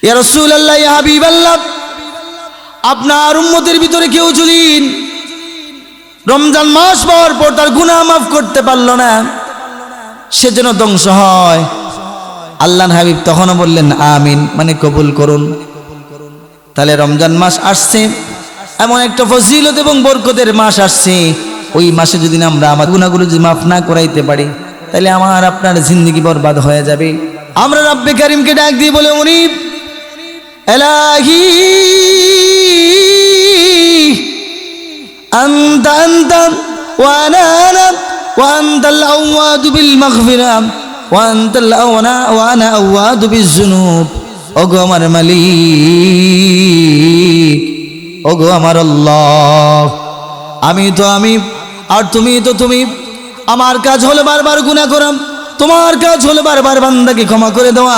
ইয়া রাসূলুল্লাহ, ইয়া হাবিবাল্লাহ, আপনার উম্মতের ভিতরে কেউ যদি রমজান মাস পাওয়ার পর তার গুনাহ মাফ করতে পারল না, সে যেন ধ্বংস হয়। আল্লাহর হাবিব তখনও বললেন আমিন, মানে কবুল করুন। তাহলে রমজান মাস আসছে, এমন একটা ফজিলত এবং বরকতের মাস আসছে, ওই মাসে যদি আমরা আমার গুনাহগুলো যদি মাফ না করাইতে পারি, তাহলে আমার আপনার জিন্দেগি বরবাদ হয়ে যাবে। আমরা রব্বে কারিমকে ডাক দিয়ে বলে উনি এলাহি আনতা আনতা ওয়া আনা আনা ওয়া আনতাল আওয়াদু বিল মাগফিরা ওয়া আনতাল আওয়ানা ওয়া আনা আওয়াদু বিজ-যুনুব। ওগো আমার মালিক, ওগো আমার আল্লাহ, আমি আর তুমি তো তুমি। আমার কাজ হলো বারবার গুনাহ করা, তোমার কাজ হলো বারবার বান্দাকে ক্ষমা করে দেওয়া।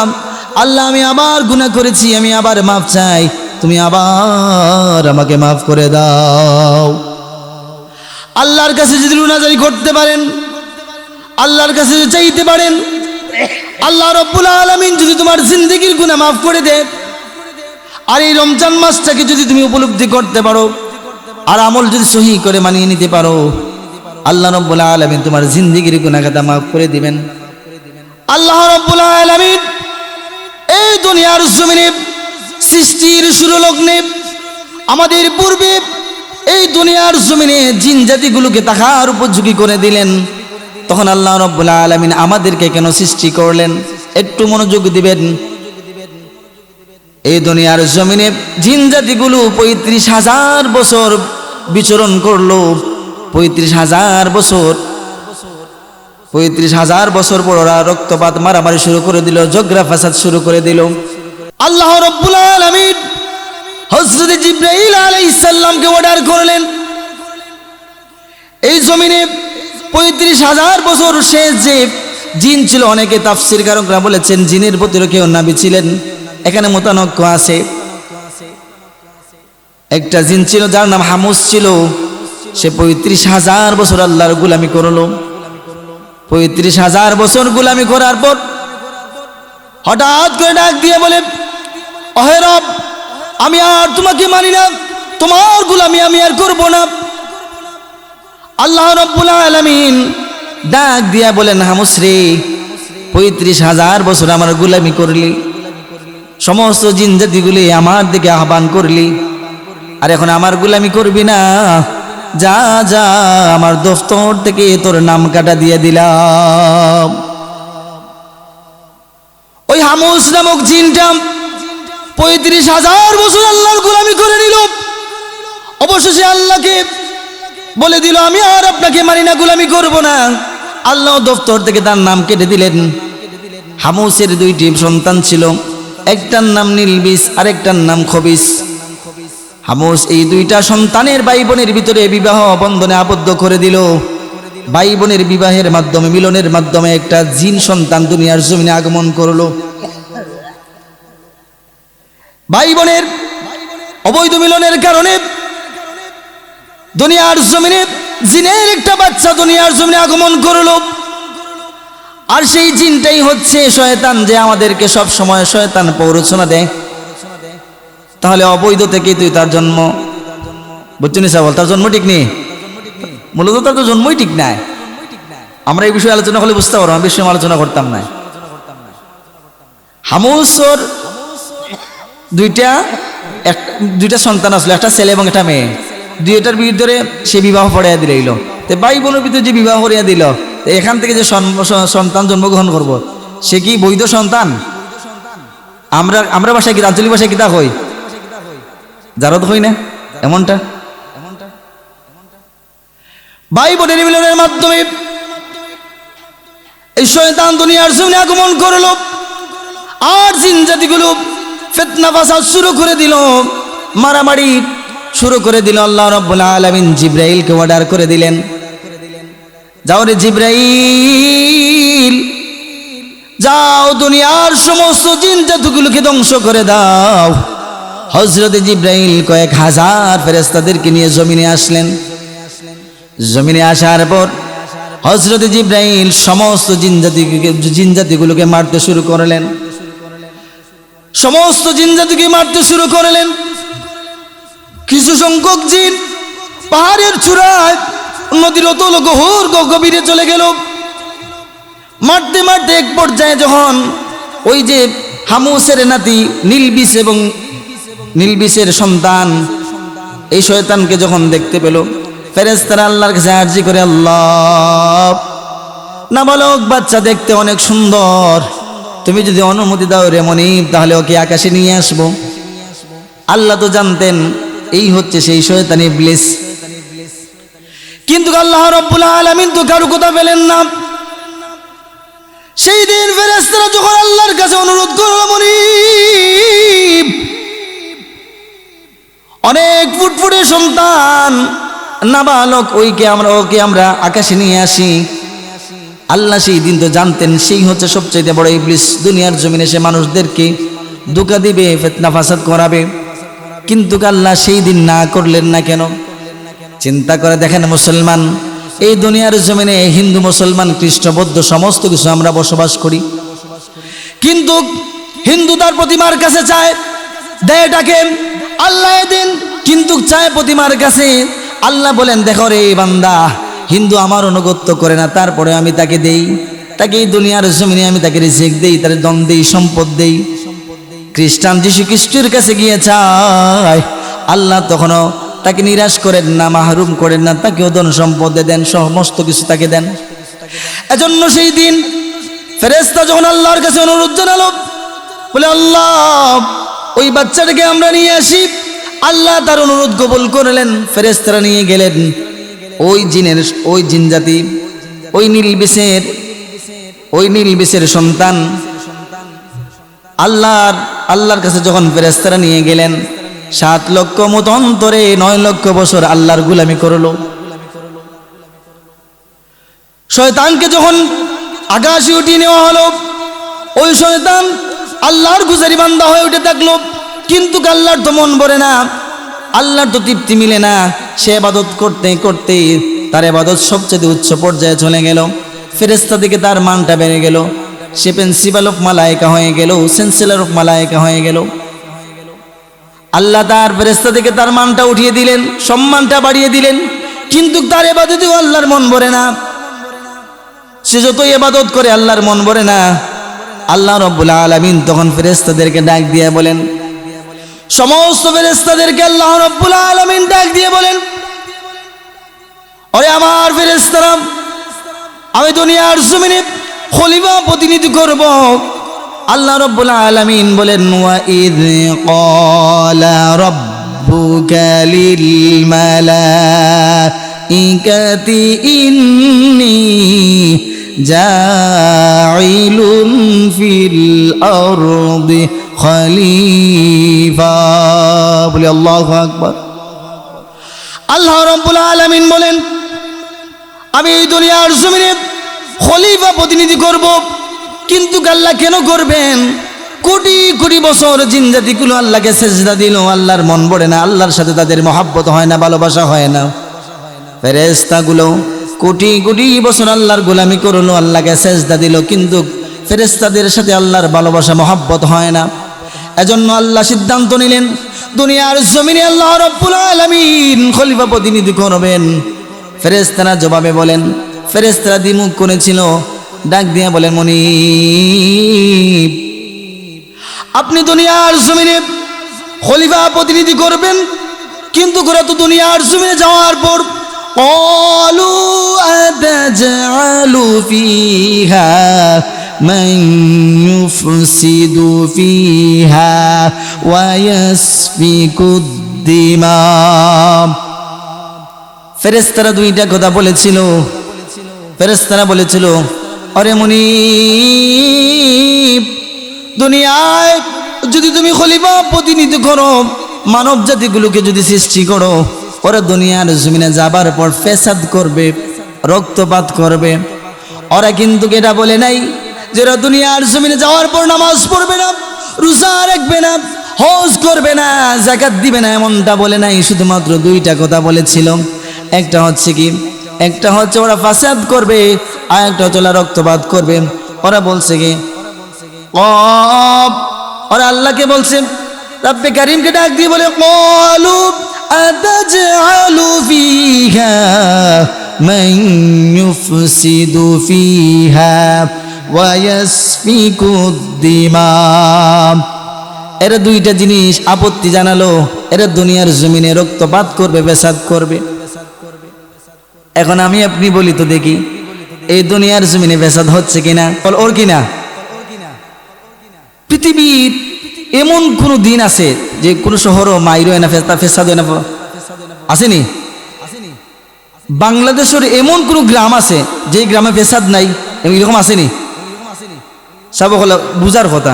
আল্লাহ, আমি আবার গুনাহ করেছি, আমি আবার মাফ চাই, তুমি আবার আমাকে মাফ করে দাও। আল্লাহর কাছে যদি রুনাজারি করতে পারেন, আল্লাহর কাছে যদি চাইতে পারেন, আল্লাহ রাব্বুল আলামিন যদি তোমার জিন্দেগির গুনাহ মাফ করে দেয়, আর এই রমজান মাসটাকে যদি তুমি উপলব্ধি করতে পারো, আর আমল যদি সহি করে মানিয়ে নিতে পারো, আল্লাহ রাব্বুল আলামিন তোমার জিন্দেগির গুনাহ খাতা মাফ করে দিবেন। আল্লাহ রাব্বুল আলামিন এই দুনিয়ার জমিনে সৃষ্টির শুরু লগ্নে আমাদের পূর্বে এই দুনিয়ার জমিনে জিন জাতিগুলোকে তাকার উপযোগী করে দিলেন। তখন আল্লাহ রাব্বুল আলামিন আমাদেরকে কেন সৃষ্টি করলেন, একটু মনোযোগ দিবেন। এই দুনিয়ার জমিনে জিন জাতিগুলো ৩৫,০০০ বছর বিচরণ করলো। ৩৫,০০০ বছর পর ওরা রক্তপাত মারামারি শুরু করে দিল, ঝগড়া ফাসাদ শুরু করে দিল। আল্লাহ রাব্বুল আলামিন হযরত জিবরাইল আলাইহিস সালামকে অর্ডার করলেন, এই জমিনে ৩৫,০০০ বছর শেষ যে জিন ছিল, অনেকে তাফসীরকারকরা বলেছেন জিনের ভিতরে কেউ নবী ছিলেন, এখানে মতানৈক্য আছে। একটা জিন ছিল যার নাম হামুস ছিল, সে ৩৫,০০০ বছর আল্লাহর গোলামি করলো। ৩৫,০০০ বছর গোলামি করার পর হঠাৎ করে ডাক দিয়ে বলে, ওহে রব, আমি আর তোমাকে মানি না, তোমার গোলামি আমি আর করব না। আল্লাহ রাব্বুল আলামিন ডাক দিয়া বলেন, হামুস রে, ৩৫,০০০ বছর আমার গোলামি করলি, সমস্ত জিন জাতিগুলি আমার দিকে আহ্বান করলি, আর এখন আমার গোলামি করবি না, যা যা আমার দফতর থেকে তোর নাম কাটা দিয়ে দিলাম। ওই হামুস নামক জিনটা ৩৫,০০০ বছর আল্লাহর গোলামি করে নিল। অবশেষে আল্লাহকে বলে দিল, আমি আর আপনাকে মানি না, গোলামি করব না। আল্লাহ দফতর থেকে তার নাম কেটে দিলেন। হামুসের 2টি সন্তান ছিল, একটার নাম নীলবিস, আরেকটার নাম খবিস। হামুস এই 2টা সন্তানের ভাই বোনের ভিতরে বিবাহ বন্ধনে আবদ্ধ করে দিল। ভাই বোনের বিবাহের মাধ্যমে, মিলনের মাধ্যমে একটা জিন সন্তান দুনিয়ার জমিনে আগমন করলো। ভাই বোনের অবৈধ মিলনের কারণে দুনিয়ার জমিনে জিনের একটা বাচ্চা দুনিয়ার জমিনে আগমন করলো। আর সেই জিনটাই হচ্ছে শয়তান, যে আমাদেরকে সব সময় শয়তান প্ররোচনা দেয়। তাহলে অবৈধ থেকেই তুই তার জন্ম, বুঝছেন সাবল, তার জন্ম ঠিক নেই, মূলত তার তো জন্মই ঠিক নাই। আমরা এই বিষয়ে আলোচনা করলে বুঝতে পারবো, বিষয়ে আলোচনা করতাম না। হামুসর 2টা সন্তান আসলো, একটা ছেলে এবং একটা মেয়ে। 2টার ভিতরে সে বিবাহ পড়াইয়া দিল। তো ভাই বোনের ভিতরে যে বিবাহ করিয়া দিল, এখান থেকে যে সন্তান জন্মগ্রহণ করব, সে কি বৈধ সন্তান? আমরা ভাষায় কি, আঞ্চলিক ভাষায় কিতা হই, জারদ হই না, এমনটা। ভাই বোনের মিলনের মাধ্যমে এই শয়তান দুনিয়ার জমিনে আগমন করলো। আর জিন জাতিগুলো ফিতনা ফাসাদ শুরু করে দিল, মারামারি শুরু করে দিল। আল্লাহ রাব্বুল আলামিন জিবরাইলকে অর্ডার করে দিলেন, যাও রে জিবরাইল, যাও দুনিয়ার সমস্ত জিন জাতিগুলোকে ধ্বংস করে দাও। হযরত জিবরাইল কয়েক হাজার ফেরেশতাদেরকে নিয়ে জমিনে আসলেন। জমিনে আসার পর হযরত জিবরাইল সমস্ত জিন জাতিগুলোকে মারতে শুরু করলেন। সমস্ত জিন জাতিকে মারতে শুরু করলেন। কিছু সংখ্যক জিন পাহাড়ের চূড়ায় নদীর অতল গহীর গভীরে চলে গেল। মারতে মারতে এক পর্যায়ে যখন ওই যে হামুসের নাতি নীলবিষ এবং নীলবিষের সন্তান এই শয়তানকে যখন দেখতে পেল, ফেরেশতারা আল্লাহর কাছে আরজি করে, আল্লাহ, নাবালক বাচ্চা দেখতে অনেক সুন্দর, তুমি যদি অনুমতি দাও রে মনিব, তাহলে ওকে আকাশে নিয়ে আসবো। আল্লাহ তো জানতেন এই হচ্ছে সেই শয়তান ইবলিস, কিন্তু আল্লাহ রাব্বুল আলামিন তো কারো কথা পেলেন না। সেই দিন ফেরেশতারা যখন আল্লাহর কাছে অনুরোধ করল, মনিব, অনেক ফুটফুটে সন্তান নাবালক, ওকে আমরা আকাশে নিয়ে আসি। আল্লাহ সেই দিন তো জানতেন সেই হচ্ছে সবচেয়ে বড় ইবলিস, দুনিয়ার জমিনে সে মানুষদেরকে ধোঁকা দিবে, ফিতনা ফাসাদ করাবে। কিন্তু আল্লাহ সেই দিন না করলেন না কেন? চিন্তা করে দেখেন মুসলমান, এই দুনিয়ার জমিনে হিন্দু মুসলমান খ্রিস্ট বৌদ্ধ সমস্ত কিছু আমরা বসবাস করি, কিন্তু হিন্দু তার প্রতিমার কাছে চায়, দেয়টাকে আল্লাহ দিন, কিন্তু চায় প্রতিমার কাছে। আল্লাহ বলেন, দেখো রে বান্দা, হিন্দু আমার অনুগত্য করে না, তারপরে আমি তাকে দেই, তাকে এই দুনিয়ার জমিনে আমি তাকে রিজিক দেই, তার দন দেই, সম্পদ দেই। খ্রিস্টান যিশু খ্রিস্টের কাছে গিয়ে চায়, আল্লাহ তখনও তাকে নিরাশ করেন না, মাহরুম করেন না, তাকেও ধন সম্পদ দেন, সমস্ত কিছু তাকে দেন। এজন্য সেই দিন ফেরেশতা যখন আল্লাহর কাছে অনুরোধ জানালো, বলে, আল্লাহ, ওই বাচ্চাটাকে আমরা নিয়ে আসি। আল্লাহ তার অনুরোধ কবুল করলেন, ফেরেশতারা নিয়ে গেলেন ওই জিন জাতি, ওই নীলবিষের সন্তান। আল্লাহর কাছে যখন ফেরেশতারা নিয়ে গেলেন, 7 লক্ষ মতান্তরে 9 লক্ষ বছর আল্লাহর গোলামি করলো। শয়তানকে যখন আকাশে উঠিয়ে নেওয়া হলো, ওই শয়তান আল্লাহর গুজারি বান্দা হয়ে উঠে থাকলো, কিন্তু আল্লাহর তো মন ভরে না, আল্লাহর তো তৃপ্তি মিলে না। সে ইবাদত করতে করতে তার ইবাদত সবচেয়ে উচ্চ পর্যায়ে চলে গেল। ফেরেশতা থেকে তার মানটা বেড়ে গেল, সে প্রিন্সিপাল অফ মালায়েকা হয়ে গেল, চ্যান্সেলর অফ মালায়েকা হয়ে গেল। আল্লাহ তার ফেরেশতা থেকে তার মানটা উঠিয়ে দিলেন, সম্মানটা বাড়িয়ে দিলেন, কিন্তু তার ইবাদতেও আল্লাহর মন ভরে না। সে যতই ইবাদত করে আল্লাহর মন ভরে না। আল্লাহ রাব্বুল আলামিন তখন ফেরেশতাদেরকে ডাক দিয়ে বলেন, সমস্ত ফেরেশতাদেরকে আল্লাহ রাব্বুল আলামিন ডাক দিয়ে বলেন, ওরে আমার ফেরেশতারা, আমি দুনিয়ার জমিনে খলিফা প্রতিনিধি করব। আল্লাহ রাব্বুল আলামিন বলেন, ওয়া ইয ক্বালা রাব্বুকা লিল মালাইকাতি ইন্নী জাইলুন ফিল আরদি খলিফা। বলি আল্লাহু আকবার। আল্লাহ রাব্বুল আলামিন বলেন, আমি এই দুনিয়ার জমিনে খলিফা প্রতিনিধি করব। কিন্তু আল্লাহ কেন করবেন? কোটি কোটি বছর জিন জাতিগুলো আল্লাহকে সেজদা দিল, আল্লাহর মন ভরে না, আল্লাহর সাথে তাদের মহব্বত হয় না, ভালোবাসা হয় না। ফেরেশতাগুলো কোটি কোটি বছর আল্লাহর গোলামি করলো, আল্লাহকে সেজদা দিল, কিন্তু ফেরেশতাদের সাথে আল্লাহর ভালোবাসা মহব্বত হয় না। এজন্য আল্লাহ সিদ্ধান্ত নিলেন, দুনিয়ার জমিনে আল্লাহ রাব্বুল আলামিন খলিফা প্রতিনিধি করবেন। ফেরেশতারা জবাবে বলেন, ফেরেশতারা দ্বিমুখ করেছিল, ডাক দিয়ে বলেন, মনিব, আপনি দুনিয়ার জমিনে খলিফা প্রতিনিধি করবেন, কিন্তু ওরা তো দুনিয়ার জমিনে যাওয়ার পর ক্বালু আতাজআলু ফিহা মান ইউফসিদু ফিহা ওয়া ইয়াসফিকুদ দিমা। ফেরেশতারা দুইটা কথা বলেছিল। ফেরেশতারা বলেছিল, আরে মুনিব, দুনিয়ায় যদি তুমি খলিফা প্রতিনিধি করো, মানব জাতিগুলোকে যদি সৃষ্টি করো, ওরা দুনিয়ার জমিনে যাবার পর ফেসাদ করবে, রক্তপাত করবে। ওরা কিন্তু এটা বলে নাই যে ওরা দুনিয়ার জমিনে যাওয়ার পর নামাজ পড়বে না, রোজা রাখবে না, হজ করবে না, যাকাত দিবে না, এমনটা বলে নাই। শুধুমাত্র দুইটা কথা বলেছিল। একটা হচ্ছে ওরা ফাসাদ করবে, আর একটা হচ্ছে ওরা রক্তপাত করবে। ওরা বলছে কি, আর আল্লাহকে বলছে, রব্বে কারীমকে ডাক দিয়ে বলে, ক্বালু আতাজআলু ফীহা মান ইউফসিদু ফীহা ওয়া ইয়াসফিকুদ দিমা। এরা দুইটা জিনিস আপত্তি জানালো, এরা দুনিয়ার জমিনে রক্তপাত করবে, ফসাদ করবে। এখন আমি আপনি বলি তো দেখি, এই দুনিয়ার জমিনে ফসাদ হচ্ছে কিনা? ওর কিনা? পৃথিবীর এমন কোন দিন আছে যে কোন শহরও মাইরো না ফেসাদ হয় না? আসেনি? বাংলাদেশের এমন কোন গ্রাম আছে যে গ্রামে ফেসাদ নাই? এরকম আসেনি? সব হলো বুঝার কথা।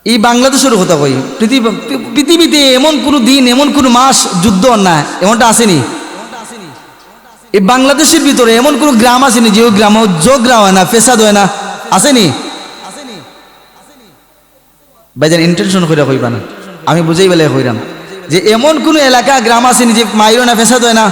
এই বাংলাদেশের কথা কই, পৃথিবীতে এমন কোন দিন, এমন কোন মাস যুদ্ধ না, এমনটা আসেনি? এই বাংলাদেশের ভিতরে এমন কোন গ্রাম আসেনি যে ওই গ্রামে ঝগড়া হয় না, ফেসাদ হয় না? আসেনি? ভাইজান ইন্টেনশন করে কইবা না, আমি বুঝাই বেলায় কইরাম যে এমন কোন এলাকা গ্রাম আসেনি যে মাইরো না, ফেসাদ হয় না?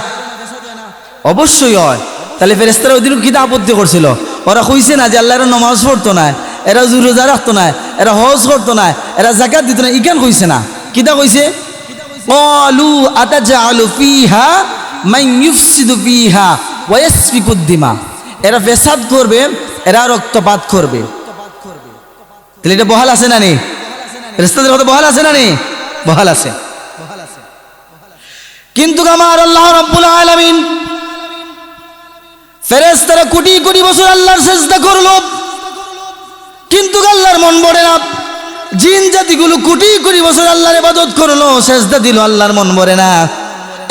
অবশ্যই হয়। তাহলে ফেরেশতারা ওই দিন কি আপত্তি করছিল? ওরা কইছে না যে আল্লাহর নামাজ পড়তো না, এরা রোজা রাখতো না, এরা হজ করতো না, এরা যাকাত দিত না, ইকান কইছে না? কিতা কইছে? ক্বালু আতাজআলু ফীহা মান ইউফসিদু ফীহা ওয়া ইয়াসফিকুদ দিমা। এরা ফসাদ করবে, এরা রক্তপাত করবে। তাহলে এটা বহাল আছে না নেই? ফেরেশতাদের কথা বহাল আছে না নেই? বহাল আছে। কিন্তু আমার আল্লাহ রাব্বুল আলামিন, ফেরেশতারা কোটি কোটি বছর আল্লাহর সিজদা করলো, কিন্তু আল্লাহর মন ভরে না। জিন জাতিগুলো কোটি কোটি বছর আল্লাহর ইবাদত করলো, সিজদা দিল, আল্লাহর মন ভরে না।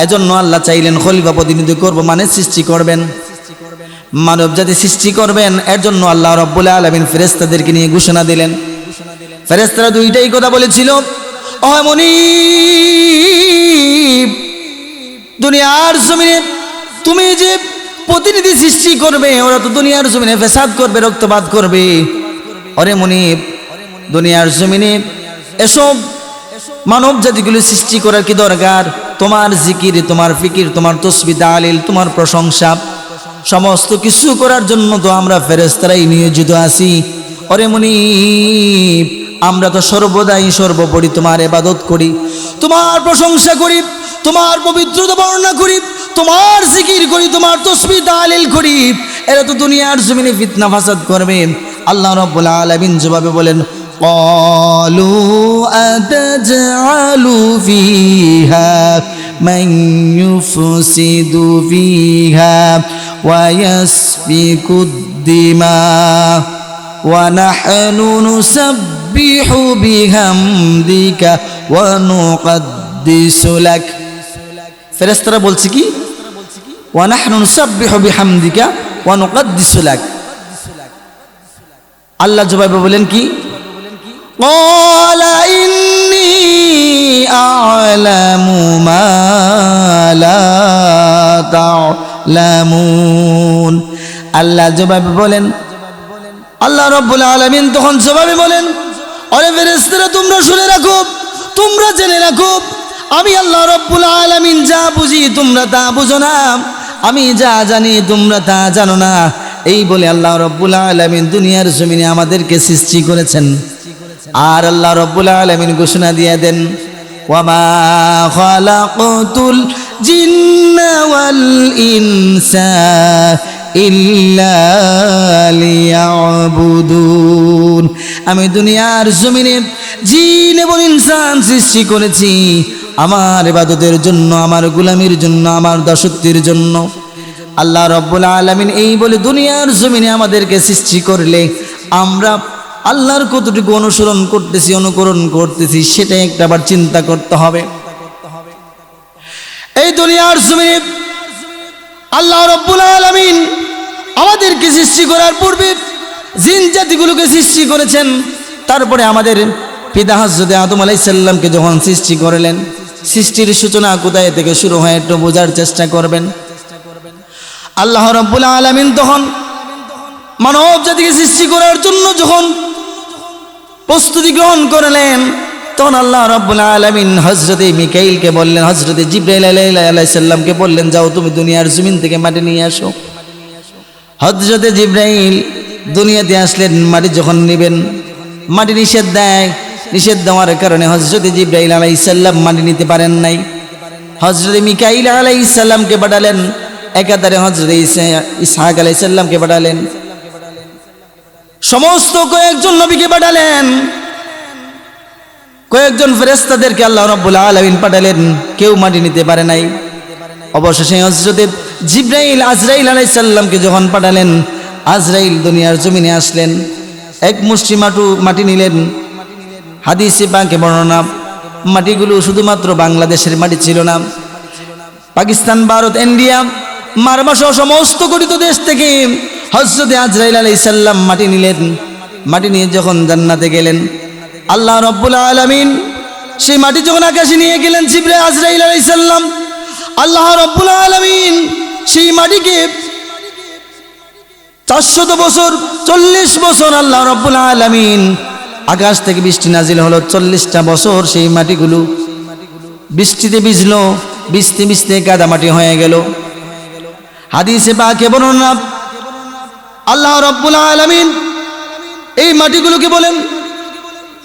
এজন্য আল্লাহ চাইলেন খলিফা প্রতিনিধি করব, মানে সৃষ্টি করবেন, মানব জাতি সৃষ্টি করবেন। এর জন্য আল্লাহ রাব্বুল আলামিন ফেরেশতাদেরকে নিয়ে ঘোষণা দিলেন। ফেরেশতারা দুইটাই কথা বলেছিল, ও মুনীব, দুনিয়ার জমিনে তুমি যে প্রতিনিধি সৃষ্টি করবে, ওরা তো দুনিয়ার জমিনে ফসাদ করবে, রক্তপাত করবে। ওরে মুনীব, দুনিয়ার জমিনে এসব মানব জাতিগুলো সৃষ্টি করার কি দরকার? তোমার জিকির, তোমার ফিকির, তোমার তাসবিহ তাহলিল, তোমার প্রশংসা, সমস্ত কিছু করার জন্য তো আমরা ফেরেশতারাই নিয়োজিত আছি। ওরে মুনীব, আমরা তো সর্বদাই সর্বোপরি তোমার ইবাদত করি, তোমার প্রশংসা করি, তোমার পবিত্রতা বর্ণনা করি, তোমার জিকির করি, তোমার তাসবিহ তাহলিল করি। এরা তো দুনিয়ার জমিনে ফিতনা ফাসাদ করবে। আল্লাহ রাব্বুল আলামিন জবাবে বলেন, ক্বালু আতাজআলু ফীহা মান ইউফসিদু ফীহা ওয়া ইয়াসফিকুদ দিমা ওয়া নাহনু নুসাব্বিহু বিহামদিকা ওয়া নুকদ্দিসু লাক। ফেরেশতারা বলছে কি? ওয়া নাহনু নুসাব্বিহু বিহামদিকা ওয়া নুকদ্দিসু লাক। আল্লাহ জবাবে বলেন কি? ক্বালা ইন্নী আ'লামু মা লা তা'লামুন। আল্লাহ জবাবে বলেন, আল্লাহ রাব্বুল আলামিন তখন জবাবে বলেন, আরে ফেরেশতারা তোমরা শুনে রাখো, তোমরা জেনে রাখো, আমি আল্লাহ রাব্বুল আলামিন যা বুঝি তোমরা তা বুঝো না, আমি যা জানি তোমরা তা জানো না। এই বলে আল্লাহ রাব্বুল আলামিন দুনিয়ার জমিনে আমাদেরকে সৃষ্টি করেছেন। আর আল্লাহ রাব্বুল আলামিন ঘোষণা দিয়ে দেন, ওয়ামা খালাকতুল জিন্না ওয়াল ইনসা ইল্লা লিয়াবুদুন। আমি দুনিয়ার জমিনে জিন এবং ইনসান সৃষ্টি করেছি আমার ইবাদতের জন্য, আমার গোলামির জন্য, আমার দাসত্বের জন্য। আল্লাহ রাব্বুল আলামিন এই বলে দুনিয়ার জমিনে আমাদেরকে সৃষ্টি করলে আমরা আল্লাহর কতটুকু অনুসরণ করতেছি, অনুকরণ করতেছি, সেটা একটা আবার চিন্তা করতে হবে। এই দুনিয়ার জমিনে আল্লাহ রাব্বুল আলামিন আমাদেরকে সৃষ্টি করার পূর্বে জিন জাতিগুলোকে সৃষ্টি করেছেন। তারপরে আমাদের পিতা হযরত আদম আলাইহিস সালামকে যখন সৃষ্টি করলেন, সৃষ্টির সূচনা কোথায় থেকে শুরু হয় একটু বোঝার চেষ্টা করবেন। আল্লাহ রাব্বুল আলামিন তখন মানব জাতিকে সৃষ্টি করার জন্য যখন প্রস্তুতি গ্রহণ করলেন, তখন আল্লাহ রাব্বুল আলামিন হযরত মিকাইলকে বললেন, হযরত জিবরাইল আলাইহিস সালামকে বললেন, যাও তুমি দুনিয়ার জমিন থেকে মাটি নিয়ে আসো। হযরত জিবরাইল দুনিয়াতে আসলেন, মাটি যখন নেবেন, মাটি নিষেধ দেয়। নিষেধ দেওয়ার কারণে হযরত জিবরাইল আলাইহিস সালাম মাটি নিতে পারেন নাই। হযরত মিকাইল আলাইহিস সালামকে পাঠালেন, একাধারে হযরত ইসহাক আলাইহিস সালামকে পাঠালেন, সমস্ত কয়েকজন নবীকে পাঠালেন, কয়েকজন ফেরেশতাদেরকে আল্লাহ রাব্বুল আলামিন পাঠালেন, কেউ মাটি নিতে পারে নাই। অবশেষে হযরত জিবরাইল আজরাইল আলাইহিস সালামকে যখন পাঠালেন, আজরাইল দুনিয়ার জমিনে আসলেন, এক মুষ্টি মাটি নিলেন। হাদিসে পাকে বর্ণনা, মাটিগুলো শুধুমাত্র বাংলাদেশের মাটি ছিল না, পাকিস্তান, ভারত, ইন্ডিয়া, মারমা সহ সমস্ত গঠিত দেশ থেকে হযরত আজরাইল আলাইহিস সালাম মাটি নিলেন। মাটি নিয়ে যখন জান্নাতে গেলেন, আল্লাহ রাব্বুল আলামিন সেই মাটি যখন আকাশে নিয়ে গেলেন জিবরাইল আজরাইল আলাইহিস সালাম, আল্লাহ রাব্বুল আলামিন সেই মাটিকে 400 বছর 40 বছর আল্লাহ রাব্বুল আলামিন আকাশ থেকে বৃষ্টি নাজিল হলো। 40টা বছর সেই মাটিগুলো বৃষ্টিতে ভিজলো, ভিজতে ভিজতে কাদা মাটি হয়ে গেল। হাদিসে পাকে বর্ণনা, আল্লাহ রাব্বুল আলামিন এই মাটিগুলোকে বলেন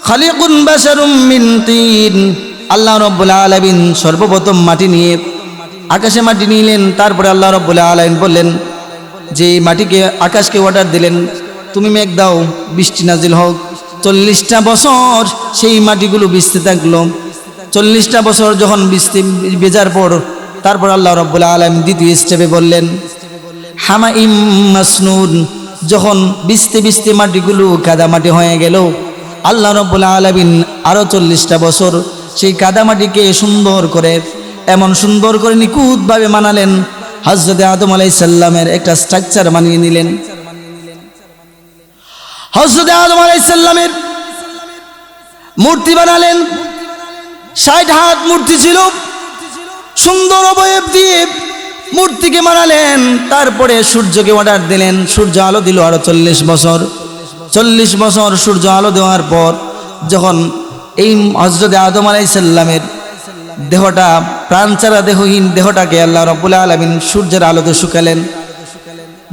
খালিকুন বাশারুম মিন তিন। আল্লাহ রাব্বুল আলামিন সর্বপ্রথম মাটি নিয়ে আকাশে মাটি নিলেন। তারপরে আল্লাহ রাব্বুল আলামিন বললেন যে মাটিকে, আকাশকে অর্ডার দিলেন, তুমি মেঘ দাও, বৃষ্টি নাজিল হোক। 40টা বছর সেই মাটিগুলো ভিজতে থাকলো। 40টা বছর যখন ভেজার পর তারপর আল্লাহ রাব্বুল আলামিন দ্বিতীয় স্টেপে বললেন হামাইম মাসনুন। যখন ভিজতে ভিজতে মাটিগুলো কাদা মাটি হয়ে গেল, আল্লাহ রাব্বুল আলামিন আরো 40টা বছর সেই কাদা মাটিকে সুন্দর করে, এমন সুন্দর করে নিখুঁতভাবে বানালেন, হযরত আদম আলাইহিস সালামের একটা স্ট্রাকচার বানিয়ে নিলেন। হযরত আদম আলাইহিস সালামের মূর্তি বানালেন। 60 হাত মূর্তি ছিল, সুন্দর অবয়ব দিয়ে মূর্তিকে বানালেন। তারপরে সূর্যকে অর্ডার দিলেন, সূর্য আলো দিল আরো 40 বছর। 40 বছর সূর্য আলো দেওয়ার পর যখন এই হযরত আদম আলাইহিস সালামের দেহটা, প্রাণ ছাড়া দেহহীন দেহটাকে আল্লাহ রাব্বুল আলামিন সূর্যের আলোতে শুকালেন।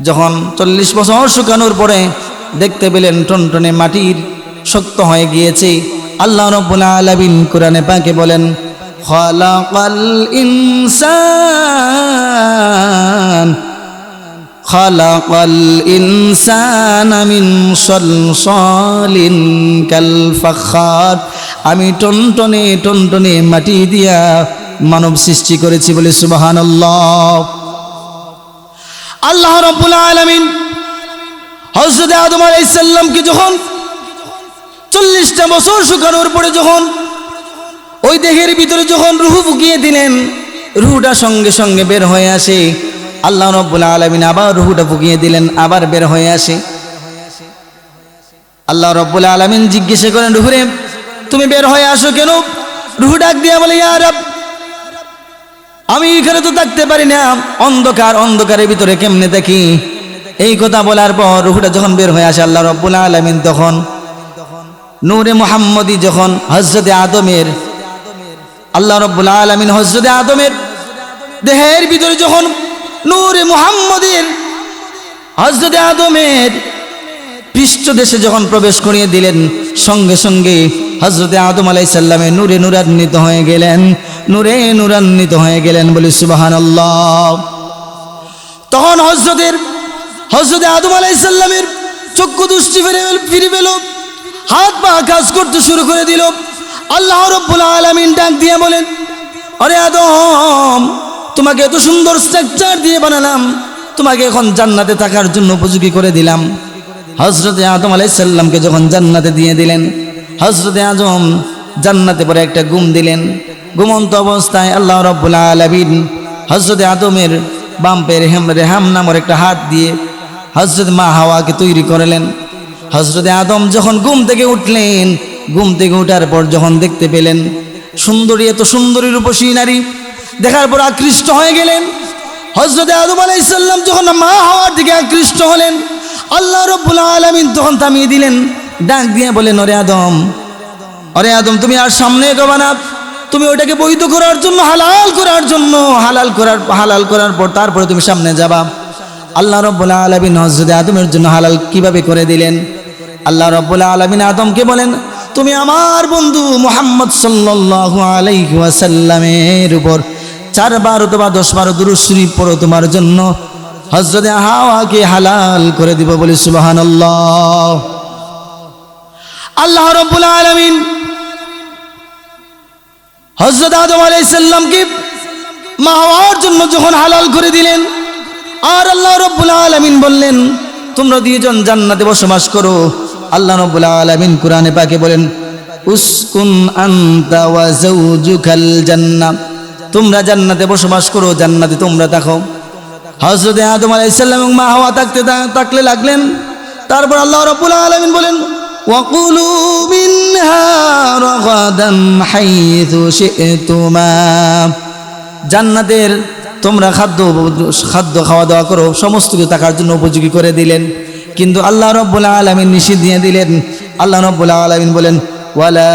যখন 40 বছর শুকানোর পরে দেখতে পেলেন টনটনে মাটির শক্ত হয়ে গিয়েছে। আল্লাহ রাব্বুল আলামিন কোরআনে পাকে বলেন খালাকাল ইনসানা মিন সালসালিন কাল ফাখার। আমি টনটনে টনটনে মাটি দিয়া মানব সৃষ্টি করেছি বলে সুবহানাল্লাহ। আল্লাহ রাব্বুল আলামিন হযরত আদম আলাইহিস সালামকে যখন 40টা বছর শুকানোর পরে যখন ওই দেহের ভিতরে যখন রূহ ফুকিয়ে দিলেন, রূহটা সঙ্গে সঙ্গে বের হয়ে আসে। আল্লাহ রাব্বুল আলামিন আবার রূহটা ফুকিয়ে দিলেন, আবার বের হয়ে আসে। আল্লাহ রাব্বুল আলামিন জিজ্ঞাসা করেন, রূহরে তুমি বের হয়ে আসো কেন? রূহ ডাক দিয়া বলে, ইয়া রব, আমি এখানে তো থাকতে পারি না, অন্ধকার, অন্ধকারের ভিতরে কেমনে থাকি? এই কথা বলার পর রূহটা যখন বের হয়ে আসে, আল্লাহ রাব্বুল আলামিন তখন নূরে মুহাম্মদী যখন হযরত আদমের, আল্লাহ রাব্বুল আলামিন হযরত আদমের দেহের ভিতরে যখন নূরে মুহাম্মদের হযরত আদমের পৃষ্ঠদেশে যখন প্রবেশ করিয়ে দিলেন, সঙ্গে সঙ্গে হযরত আদম আলাইহিস সালামের নূরে নূরান্বিত হয়ে গেলেন, নূরে নূরান্বিত হয়ে গেলেন বলে সুবহানাল্লাহ। তখন হযরত আদম আলাইহিস সালামের চক্ষু দৃষ্টি ফিরে পেল, হাত পা কাজ করতে শুরু করে দিল। আল্লাহ রাব্বুল আলামিন ডাক দিয়ে বলেন, আরে আদম, তোমাকে এত সুন্দর স্ট্রাকচার দিয়ে বানালাম, তোমাকে এখন জান্নাতে থাকার জন্য উপযোগী করে দিলাম। হযরত আদম আলাইহিস সালামকে যখন জান্নাতে দিয়ে দিলেন, হযরত আদম জান্নাতে পরে একটা ঘুম দিলেন। ঘুমন্ত অবস্থায় আল্লাহ রাব্বুল আলামিন হযরত আদমের বাম পায়ে রেহাম নামের একটা হাত দিয়ে হযরত মা হাওয়াকে তৈরি করলেন। হযরত আদম যখন ঘুম থেকে উঠলেন, ঘুম থেকে ওঠার পর যখন দেখতে পেলেন সুন্দরী, এত সুন্দরী রূপসী নারী, দেখার পর আকৃষ্ট হয়ে গেলেন। হযরত আদম আলাইহিস সালাম যখন মা হাওয়ার দিকে আকৃষ্ট হলেন, আল্লাহ রাব্বুল আলামিন তখন থামিয়ে দিলেন, ডাক দিয়ে বলেন, ওরে আদম, তুমি আর সামনে এগোবা না, তুমি ওটাকে বৈধ করার জন্য, হালাল করার পর তারপরে তুমি সামনে যাবা। আল্লাহ রাব্বুল আলামিন হযরত আদমের জন্য হালাল কিভাবে করে দিলেন? আল্লাহ রাব্বুল আলামিন আদমকে বলেন, তুমি আমার বন্ধু মুহাম্মদ সাল্লাল্লাহু আলাইহি ওয়াসাল্লামের উপর 4 বার অথবা 10 বার দুরূদ শরীফ পড়ো, তোমার জন্য হযরতে হাওয়াকে হালাল করে দিব। বলি সুবহানাল্লাহ। আল্লাহ রাব্বুল আলামিন হযরত আদম আলাইহিস সালামকে মা হাওয়ার জন্য যখন হালাল করে দিলেন, আর আল্লাহ রাব্বুল আলামিন বললেন, তোমরা দুইজন জান্নাতে বসবাস করো। আল্লাহ রাব্বুল আলামিন কোরআনে পাকে বলেন, উসকুন আনতা ওয়া যাওজুকাল জান্নাহ, তোমরা জান্নাতে বসবাস করো, জান্নাতে তোমরা থাকো। হযরত আদম আলাইহিস সালাম এবং মা হাওয়া থাকলে লাগলেন। তারপর আল্লাহ রাব্বুল আলামিন বলেন, ওয়াকুলু মিনহা রাগাদান হাইথু শি'তুমা, জান্নাতের তোমরা খাদ্য খাওয়া দাওয়া করো, সমস্ত কিছু থাকার জন্য উপযোগী করে দিলেন। কিন্তু আল্লাহ রাব্বুল আলামিন নিষেধ দিয়ে দিলেন। আল্লাহ রাব্বুল আলামিন বলেন, ওয়ালা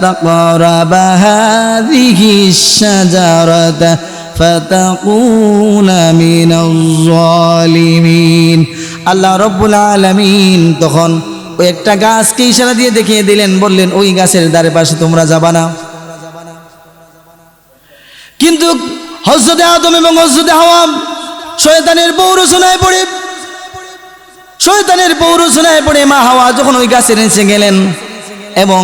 তাকরাবা হাযিহিশ শাজারাতা ফাতাকুনা মিনাজ জালিমিন। আল্লাহ রাব্বুল আলামিন তখন ওই একটা গাছকে ইশারা দিয়ে দেখিয়ে দিলেন, বললেন ওই গাছের ধারে পাশে তোমরা যাবা না। কিন্তু হযরত আদম এবং হযরত হাওয়া শয়তানের পৌরসনায় পড়ে মা হাওয়া যখন ওই গাছের নিচে গেলেন এবং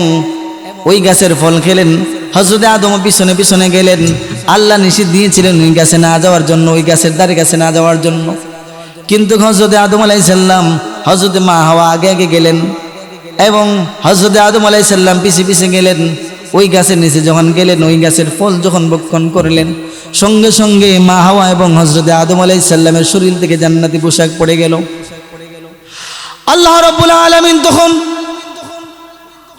ওই গাছের ফল খেলেন, হযরত আদম পিছনে পিছনে গেলেন। আল্লাহ নিষেধ দিয়েছিলেন ওই গাছে না যাওয়ার জন্য, ওই গাছের ধারে কাছে না যাওয়ার জন্য। কিন্তু হযরত আদম আলাইহিস সালাম হযরত মা হাওয়া আগে আগে গেলেন এবং হযরত আদম আলাইহিস সালাম পিছে পিছে গেলেন। ওই গাছের নিচে যখন গেলেন, ওই গাছের ফল যখন ভক্ষণ করলেন, সঙ্গে সঙ্গে মা হাওয়া এবং হযরত আদম আলাইহিস সালামের শরীর থেকে জান্নাতি পোশাক পড়ে গেল। আল্লাহ রাব্বুল আলামিন তখন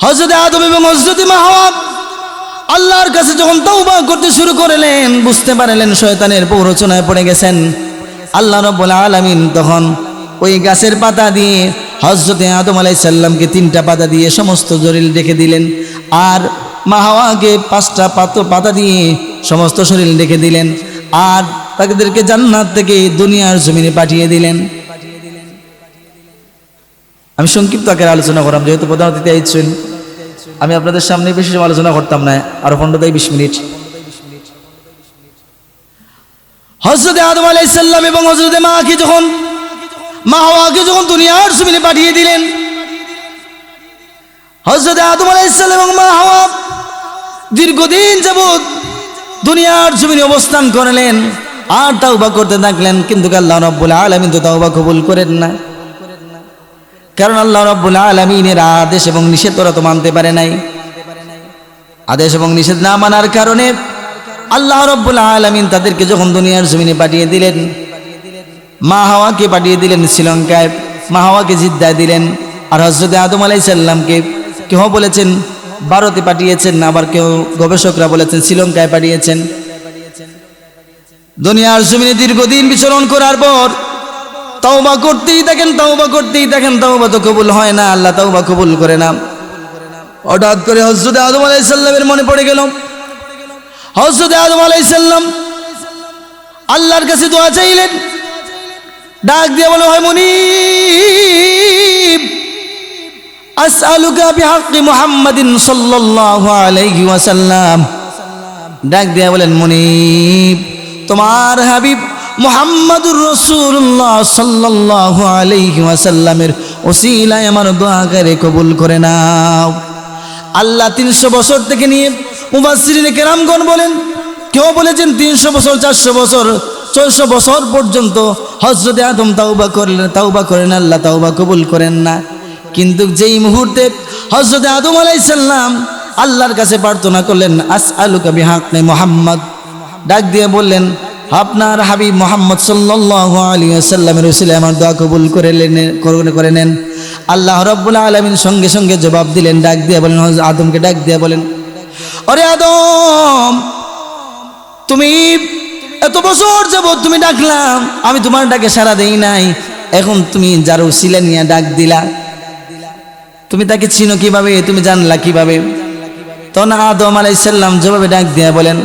হযরত আদম এবং হযরত মা হাওয়া আল্লাহর কাছে যখন তওবা করতে শুরু করলেন, বুঝতে পারলেন শয়তানের প্ররোচনায় পড়ে গেছেন। আল্লাহ রাব্বুল আলামিন তখন ওই গাছের পাতা দিয়ে হযরত আদম আলাইহিস সালামকে 3টা পাতা দিয়ে সমস্ত শরীর ঢেকে দিলেন, আর মা হাওয়াকে 5টা পাতা দিয়ে সমস্ত শরীর ঢেকে দিলেন, আর তাদেরকে জান্নাত থেকে দুনিয়ার জমিনে পাঠিয়ে দিলেন। আমি সংক্ষিপ্ত আকারে আলোচনা করলাম, যেহেতু প্রধান অতিথি আইছেন, আমি আপনাদের সামনে বেশি আলোচনা করতাম না, আরো 15-20 মিনিট। হযরত আদম আলাইহিস সালাম এবং হযরত মা হাওয়াকে যখন দুনিয়ার জমিনে পাঠিয়ে দিলেন, হযরত আদম আলাইহিস সালাম এবং মা হাওয়া দীর্ঘদিন যাবত দুনিয়ার জমিনে অবস্থান করলেন আর তাওবা করতে থাকলেন। কিন্তু আল্লাহ রাব্বুল আলামিন তো তাওবা কবুল করেন না, কারণ আল্লাহ রাব্বুল আলামিনের আদেশ এবং নিষেধ ওরা তো মানতে পারে নাই। আদেশ এবং নিষেধ না মানার কারণে আল্লাহ রাব্বুল আলামিন তাদেরকে যখন দুনিয়ার জমিনে পাঠিয়ে দিলেন, মা হাওয়াকে পাঠিয়ে দিলেন শ্রীলঙ্কায়, মা হাওয়াকে জিদ্দায় দিলেন। আর হযরত আদম আলাইহিস সালামকে কেউ বলেছেন ভারতে পাঠিয়েছেন, আবার কেউ গবেষকরা বলেছেন শ্রীলঙ্কায় পাঠিয়েছেন। দুনিয়ার জমিনে দীর্ঘদিন বিচরণ করার পর তওবা করতেই থাকেন, তওবা তো কবুল হয় না, আল্লাহ তওবা কবুল করে না। হঠাৎ করে হযরত আদম আলাইহিস সালামের মনে পড়ে গেল। হযরত আদম আলাইহিস সালাম আল্লাহর কাছে দোয়া চাইলেন, ডাক দিয়ে বলে, হয় মুনিব, আসআলুকা বিহাক্কি মুহাম্মাদিন সাল্লাল্লাহু আলাইহি ওয়াসাল্লাম। ডাক দিয়ে বলেন, মুনিব, তোমার হাবিব মুহাম্মাদুর রাসূলুল্লাহ সাল্লাল্লাহু আলাইহি ওয়াসাল্লামের ওসিলায় আমার দোয়া করে কবুল করে নাও। আল্লাহ 300 বছর থেকে নিয়ে মুফাসসিরিনে কেরামগণ বলেন, কেউ বলেছেন 300 বছর, 400 বছর, 400 বছর পর্যন্ত হযরত আদম তাওবা করেন, আল্লাহ তাওবা কবুল করেন না। কিন্তু যেই মুহূর্তে হযরত আদম আলাইহিস সালাম আল্লাহর কাছে প্রার্থনা করলেন, আসআলুকা বিহাক্কি মুহাম্মদ, ডাক দিয়ে বললেন, আপনার হাবিব মুহাম্মদ সাল্লাল্লাহু আলাইহি ওয়াসাল্লামের ওসিলায় আমার দোয়া কবুল করে নেন। আল্লাহ রাব্বুল আলামিন সঙ্গে সঙ্গে জবাব দিলেন, ডাক দিয়ে বলেন, আদমকে ডাক দিয়ে বলেন, আরে আদম, তুমি এত বছর যাবত তুমি ডাকলাম, আমি তোমার ডাকে সাড়া দেই নাই, এখন তুমি যার ওসিলা নিয়ে ডাক দিলা, তুমি তাকে চিনো কিভাবে, তুমি জানলা কিভাবে? তখন আদম আলাইহিস সালাম জবাবে ডাক দিয়ে বলেন,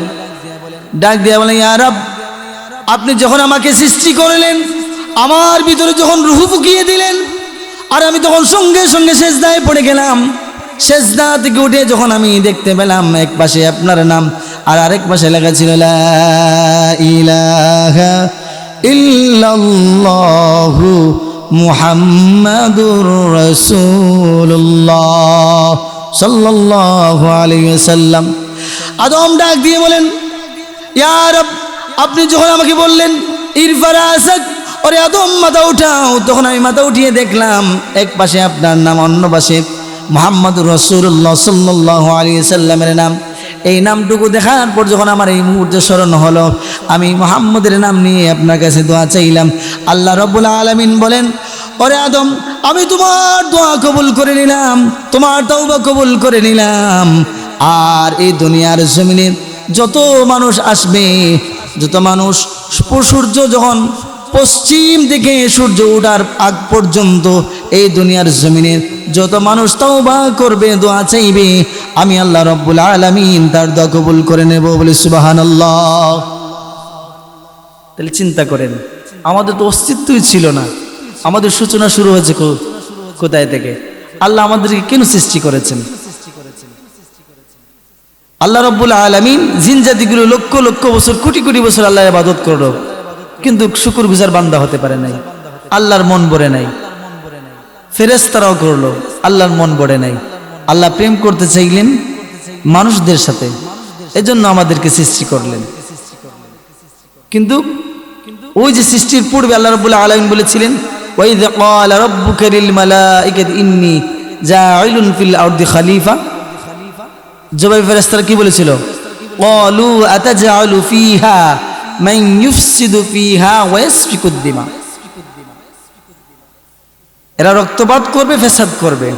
ইয়া রব, আপনি যখন আমাকে সৃষ্টি করলেন, আমার ভিতরে যখন রূহ ফুকিয়ে দিলেন, আর আমি তখন সঙ্গে সঙ্গে সেজদায় পড়ে গেলাম। সেজদা থেকে উঠে যখন আমি দেখতে পেলাম এক পাশে আপনার নাম আর আরেক পাশে লেখা ছিল লা ইলাহা ইল্লাল্লাহু মুহাম্মাদুর রাসূলুল্লাহ সাল্লাল্লাহু আলাইহি ওয়াসাল্লাম। আদম ডাক দিয়ে বলেন, ইয়া রব, আপনি যখন আমাকে বললেন ইরফা রাসাক, ওরে আদম মাথা উঠাও, তখন আমি মাথা উঠিয়ে দেখলাম এক পাশে আপনার নাম, অন্য পাশে মুহাম্মাদুর রাসূলুল্লাহ সাল্লাল্লাহু আলাইহি ওয়াসাল্লামের নাম। এই নামটুকু দেখার পর যখন আমার এই মুহূর্তে স্মরণ হলো, আমি মুহাম্মদের নাম নিয়ে আপনার কাছে দোয়া চাইলাম। আল্লাহ রাব্বুল আলামিন বলেন, ওরে আদম, আমি তোমার দোয়া কবুল করে নিলাম, তোমার তওবা কবুল করে নিলাম। আর এই দুনিয়ার জমিনে যত মানুষ আসবে, যত মানুষ, সূর্য যখন পশ্চিম দিকে সূর্য ওঠার আগ পর্যন্ত এই দুনিয়ার জমিনে যত মানুষ তওবা করবে, দোয়া চাইবে, আমি আল্লাহ রাব্বুল আলামিন তার দোয়া কবুল করে নেব। বলে সুবহানাল্লাহ। তাহলে চিন্তা করেন, আমাদের তো অস্তিত্বই ছিল না, আমাদের সূচনা শুরু হয়েছে কোথায় থেকে? আল্লাহ আমাদেরকে কেন সৃষ্টি করেছেন? আল্লাহ রাব্বুল আলামিন জিন জাতিগুলো লক্ষ লক্ষ বছর, কোটি কোটি বছর আল্লাহর ইবাদত করলো, কিন্তু শুকরগুজার বান্দা হতে পারে নাই, আল্লাহর মন ভরে নাই। ফেরেশতারাও করলো, আল্লাহর মন ভরে নাই। আল্লাহ প্রেম করতে চাইলেন মানুষদের সাথে, এজন্য আমাদেরকে সৃষ্টি করলেন। কিন্তু ওই যে সৃষ্টির পূর্বে আল্লাহ রাব্বুল আলামিন বলেছিলেন, ওয়াইয ক্বালা রাব্বুকা লিল মালাইকাতি ইন্নী জাঈলুন ফিল আরদি খলিফা। জবাই ফেরেশতারা কি বলেছিল? ক্বালু আতাজআলু ফিহা মান ইউফসিদু ফিহা ওয়া ইয়াসফিকুদ দিমা। এরা রক্তপাত করবে, ফেসাদ করবে।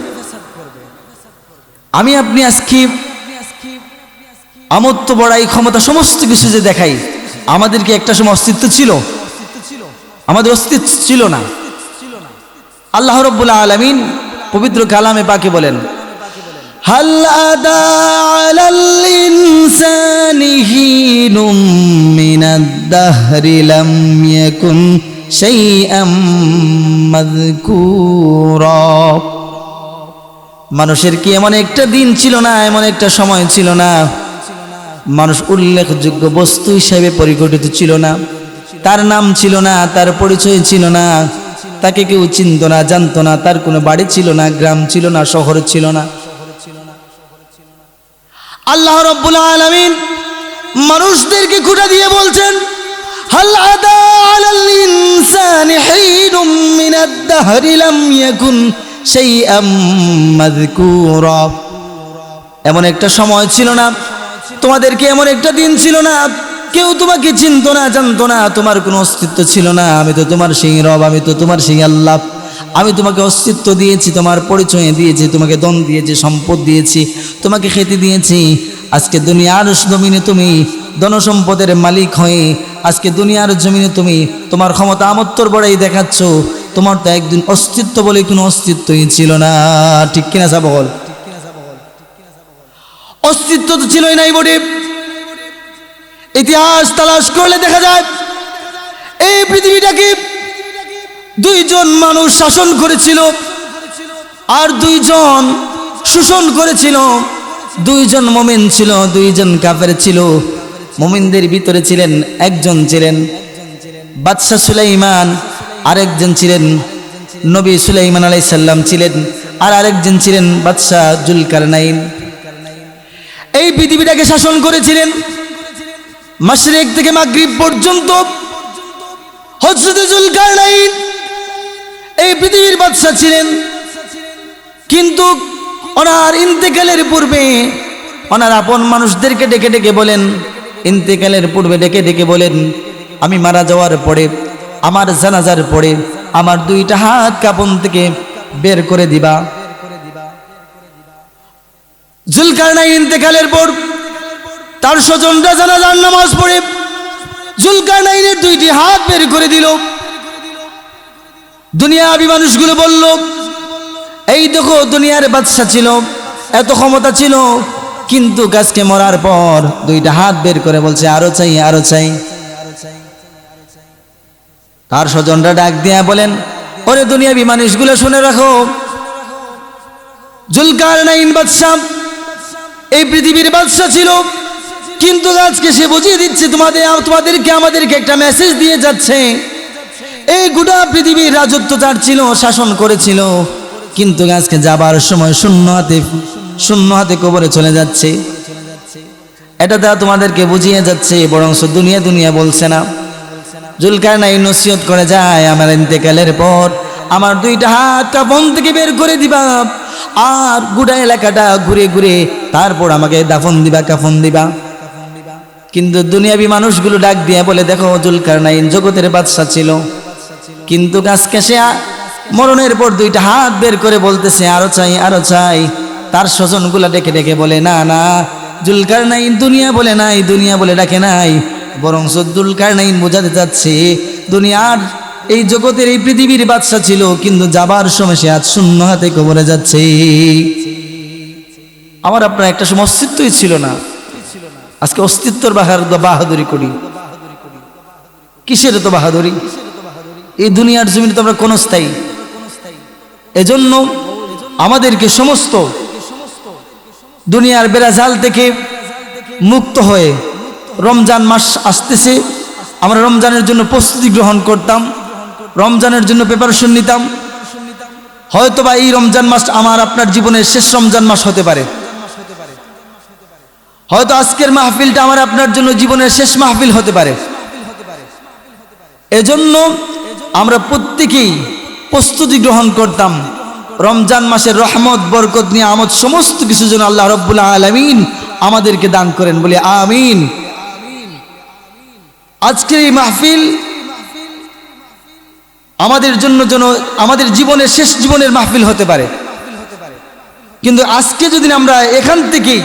আমি আপনি আজকে আমত্ব বড়াই, ক্ষমতা, সমস্ত কিছু যে দেখাই, আমাদের কি একটা সময় অস্তিত্ব ছিল? আমাদের অস্তিত্ব ছিল না। আল্লাহ রাব্বুল আলামিন পবিত্র কালামে পাকে বলেন, হাল আদা আলাল ইনসানি হিনুম মিনাদ দাহরি লাম ইয়াকুন শাইআম মাযকুরা। মানুষের কি এমন একটা দিন ছিল না, এমন একটা সময় ছিল না, মানুষ উল্লেখযোগ্য বস্তু হিসেবে পরিগঠিত ছিল না, তার নাম ছিল না, তার পরিচয় ছিল না, তাকে কেউ চিনত না, জানতো না, তার কোনো বাড়ি ছিল না, গ্রাম ছিল না, শহর ছিল না। আল্লাহ রাব্বুল আলামিন মানুষদেরকে খুঁটা দিয়ে বলছেন, হাল আদা আলাল ইনসানি হিনুম মিনাদ দাহরি লাম ইয়াকুন শাইআম মাযকুরা। এমন একটা সময় ছিল না, তোমাদেরকে এমন একটা দিন ছিল না, কেউ তোমাকে চিনতো না, জানতো না, তোমার কোনো অস্তিত্ব ছিল না। আমি তো তোমার সেই রব, আমি তো তোমার সেই আল্লাহ। আমি তোমাকে অস্তিত্ব দিয়েছি, তোমার পরিচয় দিয়েছি, তোমাকে ধন দিয়েছি, সম্পদ দিয়েছি, তোমাকে খেতে দিয়েছি। আজকে দুনিয়ার জমিনে তুমি ধনসম্পদের মালিক হয়ে আজকে দুনিয়ার জমিনে তুমি তোমার ক্ষমতা আমত্তর বড়াই দেখাচ্ছ। তোমার তো একদিন অস্তিত্ব বলে কোনো অস্তিত্বই ছিল না। ঠিক কিনা যা বল? অস্তিত্ব তো ছিলই নাই বটে। ইতিহাস তালাশ করলে দেখা যায় এই পৃথিবীটাকে দুইজন মানুষ শাসন করেছিল আর দুইজন শোষণ করেছিল। দুইজন মুমিন ছিল, দুইজন কাফের ছিল। মুমিনদের ভিতরে ছিলেন, একজন ছিলেন বাদশা সুলাইমান, আরেকজন ছিলেন নবী সুলাইমান আলাইহিস সালাম ছিলেন, আর আরেকজন ছিলেন বাদশা জুলকারনাইন। এই পৃথিবীটাকে শাসন করেছিলেন মাশরিক থেকে মাগরিব পর্যন্ত। হযরত জুলকারনাইন এই পৃথিবীর বাদশা ছিলেন, কিন্তু ওনার ইন্তেকালের পূর্বে ওনার আপন মানুষদেরকে ডেকে ডেকে বলেন, ইন্তেকালের পূর্বে ডেকে ডেকে বলেন, আমি মারা যাওয়ার পরে, আমার জানাজার পরে আমার দুইটা হাত কাফন থেকে বের করে দিবা। জুলকারনাইন ইন্তেকালের পর তার স্বজনরা জানাজার নামাজ পড়ে জুলকারনাইনের দুইটি হাত বের করে দিল। দুনিয়াবি মানুষগুলো বলল, এই দেখো দুনিয়ার বাদশা ছিল, এত ক্ষমতা ছিল, কিন্তু গাছকে মরার পর দুইটা হাত বের করে বলছে আরো চাই, আরো চাই। তার স্বজনরা ডাক দিয়া বলেন, ওরে দুনিয়াবি মানুষগুলো শুনে রাখো, জুলকারনাইন বাদশা এই পৃথিবীর বাদশা ছিল, কিন্তু আজকে সে বুঝিয়ে দিচ্ছে তোমাদেরকে আমাদেরকে একটা মেসেজ দিয়ে যাচ্ছে। এই গোটা পৃথিবীর রাজত্ব যার ছিল, শাসন করেছিল, কিন্তু আজকে যাবার সময় শূন্য হাতে কবরে চলে যাচ্ছে। এটা দ্বারা তোমাদেরকে বুঝিয়ে যাচ্ছে, বরং দুনিয়া বলছে না। জুলকারনাইন নসিহত করে যায়, আমার ইন্তেকালের পর আমার দুইটা হাত কাফন থেকে বের করে দিবা, আর গোটা এলাকাটা ঘুরে ঘুরে তারপর আমাকে কাফন দিবা। কিন্তু দুনিয়াবি মানুষগুলো ডাক দিয়ে বলে, দেখো জুলকারনাইন জগতের বাদশা ছিল, কিন্তু আজকে সে মরণের পর দুইটা হাত বের করে বলতেছে আরো চাই। তার স্বজনগুলা ডেকে ডেকে বলে, না না, জুলকারনাইন দুনিয়া বলে ডাকে নাই, বরং জুলকারনাইন বোঝাতে চাচ্ছে দুনিয়ার এই জগতের এই পৃথিবীর বাদশা ছিল, কিন্তু যাবার সময় সে আজ শূন্য হাতে কবরে যাচ্ছে। আমার আপনার একটা সময় অস্তিত্বই ছিল না, আজকে অস্তিত্বর বাহাদুরি করি। কিসের তো বাহাদুরি? এই দুনিয়ার জমিনে তো আমরা ক্ষণস্থায়ী। এজন্য আমাদেরকে সমস্ত দুনিয়ার বেড়াজাল থেকে মুক্ত হয়ে, রমজান মাস আসতেছে, আমরা রমজানের জন্য প্রস্তুতি গ্রহণ করতাম, রমজানের জন্য প্রিপারেশন নিতাম। হয়তোবা এই রমজান মাস আমার আপনার জীবনের শেষ রমজান মাস হতে পারে, হয়তো আজকের মাহফিলটা আমার আপনার জন্য জীবনের শেষ মাহফিল হতে পারে। এজন্য আমরা প্রত্যেকেই প্রস্তুতি গ্রহণ করতাম রমজান মাসের রহমত, বরকত, নিয়ামত সমস্ত কিছু যেন আল্লাহ রাব্বুল আলামিন আমাদেরকে দান করেন, বলে আমিন। আজকের এই মাহফিল আমাদের জন্য যেন আমাদের জীবনের শেষ জীবনের মাহফিল হতে পারে। কিন্তু আজকে যদি আমরা এখান থেকেই